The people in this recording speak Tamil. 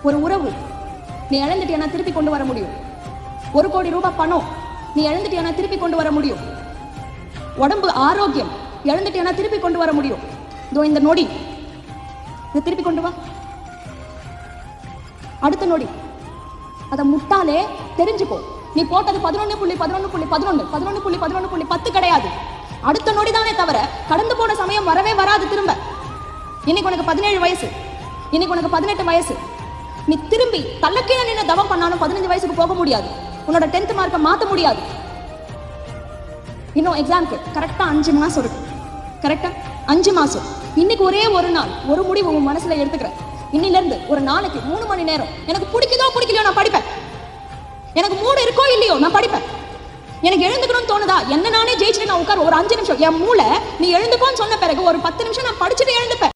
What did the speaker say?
ஒரு உறவு நீ இழந்துட்டியானா திருப்பி கொண்டு வர முடியும். 1 கோடி ரூபாய் பணம் நீ இழந்துட்டியானா திருப்பி கொண்டு வர முடியும். உடம்பு ஆரோக்கியம் இழந்துட்டியானா திருப்பி கொண்டு வர முடியும். இதோ இந்த நொடி இதை திருப்பி கொண்டு வா. அடுத்த நொடி அதை முட்டாளே தெரிஞ்சுக்கோ. நீ போட்டது 11.11.11 கிடையாது. அடுத்த நொடி தானே தவிர கடந்து போன சமயம் வரவே வராது திரும்ப. இன்னைக்கு உனக்கு 17 வயசு, இன்னைக்கு உனக்கு 18 வயசு. நீ திரும்பி தள்ளக்கீழ நின்று தவம் பண்ணாலும் 15 வயசுக்கு போக முடியாது. உன்னோட 10th மார்க்கை மாற்ற முடியாது. இன்னும் எக்ஸாம்க்கு கரெக்டா 5 மாசம் இருக்கு. கரெக்டா 5 மாசம். இன்னைக்கு ஒரே ஒரு நாள் ஒரு முடிவு உன் மனசுல எடுத்துக்கிறேன். இன்னில இருந்து ஒரு நாளைக்கு 3 மணி நேரம் எனக்கு பிடிக்குதோ பிடிக்கலையோ நான் படிப்பேன். எனக்கு மூடு இருக்கோ இல்லையோ நான் படிப்பேன். எனக்கு எழுந்துக்கணும்னு தோணுதா என்ன நானே ஜெயிச்சுட்டு நான் உட்கார் ஒரு 5 நிமிஷம் என் மூளை நீ எழுந்துக்கோன்னு சொன்ன பிறகு ஒரு 10 நிமிஷம் நான் படிச்சுட்டு எழுந்துப்பேன்.